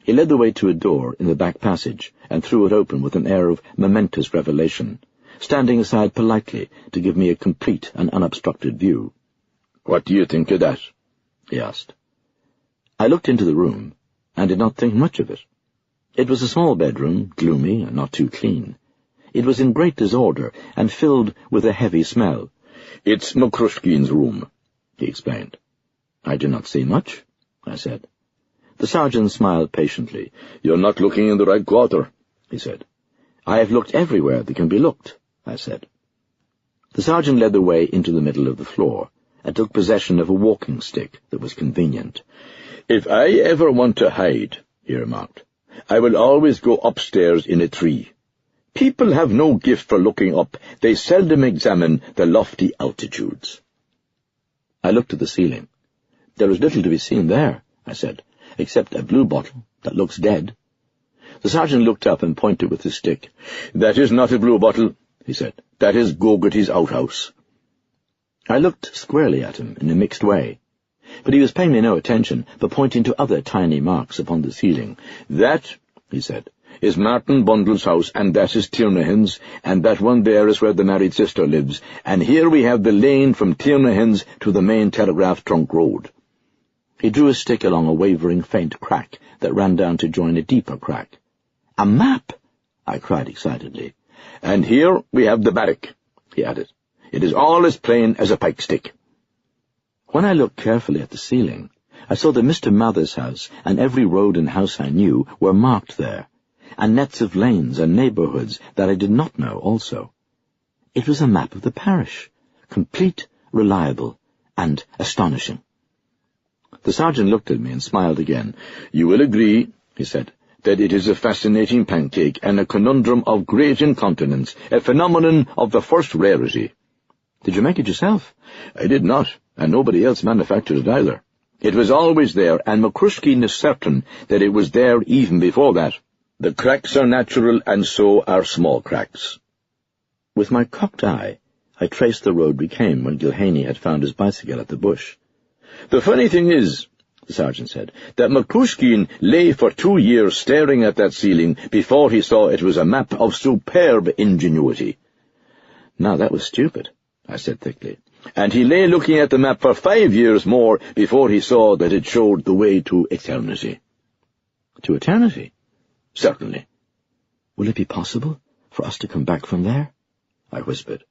He led the way to a door in the back passage and threw it open with an air of momentous revelation, standing aside politely to give me a complete and unobstructed view. "What do you think of that?" he asked. I looked into the room and did not think much of it. It was a small bedroom, gloomy and not too clean. It was in great disorder and filled with a heavy smell. "It's McCrushkin's room," he explained. "I do not see much," I said. The sergeant smiled patiently. "You're not looking in the right quarter," he said. "I have looked everywhere that can be looked," I said. The sergeant led the way into the middle of the floor and took possession of a walking stick that was convenient. "If I ever want to hide," he remarked, "I will always go upstairs in a tree. People have no gift for looking up. They seldom examine the lofty altitudes." I looked at the ceiling. "There is little to be seen there," I said, "except a blue bottle that looks dead." The sergeant looked up and pointed with his stick. "That is not a blue bottle," he said. "That is Gogarty's outhouse." I looked squarely at him in a mixed way, but he was paying me no attention, but pointing to other tiny marks upon the ceiling. "That," he said, "is Martin Bundle's house, and that is Tiernahan's, and that one there is where the married sister lives, and here we have the lane from Tiernahan's to the main telegraph trunk road." He drew his stick along a wavering, faint crack that ran down to join a deeper crack. "A map!" I cried excitedly. "And here we have the barrack," he added. "It is all as plain as a pikestick." When I looked carefully at the ceiling, I saw that Mr. Mather's house and every road and house I knew were marked there, and nets of lanes and neighbourhoods that I did not know also. It was a map of the parish, complete, reliable, and astonishing. The sergeant looked at me and smiled again. "You will agree," he said, "that it is a fascinating pancake and a conundrum of great incontinence, a phenomenon of the first rarity." "Did you make it yourself?" "I did not, and nobody else manufactured it either. It was always there, and McCrushkin is certain that it was there even before that. The cracks are natural, and so are small cracks." With my cocked eye, I traced the road we came when Gilhaney had found his bicycle at the bush. "The funny thing is," the sergeant said, "that McCrushkin lay for 2 years staring at that ceiling before he saw it was a map of superb ingenuity." "Now that was stupid," I said thickly. "And he lay looking at the map for 5 years more before he saw that it showed the way to eternity." "To eternity?" "Certainly." "Will it be possible for us to come back from there?" I whispered.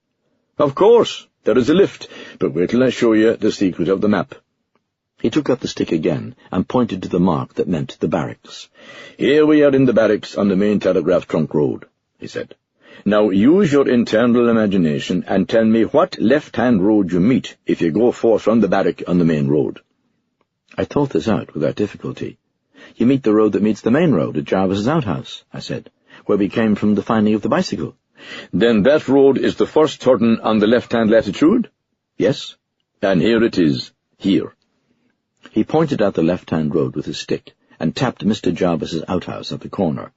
"Of course, there is a lift, but wait till I show you the secret of the map." He took up the stick again and pointed to the mark that meant the barracks. "Here we are in the barracks on the main telegraph trunk road," he said. "Now use your internal imagination and tell me what left-hand road you meet if you go forth from the barrack on the main road." I thought this out without difficulty. "You meet the road that meets the main road at Jarvis's outhouse," I said, "where we came from the finding of the bicycle." "Then that road is the first turn on the left-hand latitude?" "Yes." "And here it is, here." He pointed out the left-hand road with his stick and tapped Mr. Jarvis's outhouse at the corner.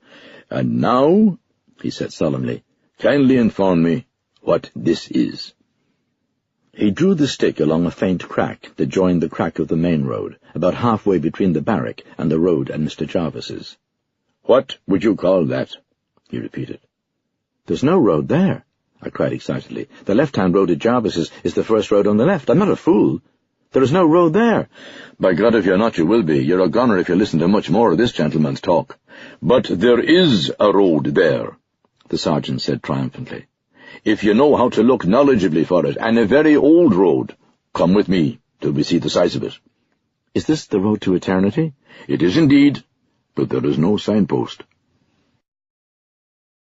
"And now," he said solemnly, "kindly inform me what this is." He drew the stick along a faint crack that joined the crack of the main road, about halfway between the barrack and the road at Mr. Jarvis's. "What would you call that?" he repeated. "There's no road there," I cried excitedly. "The left-hand road at Jarvis's is the first road on the left. I'm not a fool. There is no road there." "By God, if you're not, you will be. You're a goner if you listen to much more of this gentleman's talk. But there is a road there," the sergeant said triumphantly, "if you know how to look knowledgeably for it, and a very old road. Come with me till we see the size of it." "Is this the road to eternity?" "It is indeed, but there is no signpost."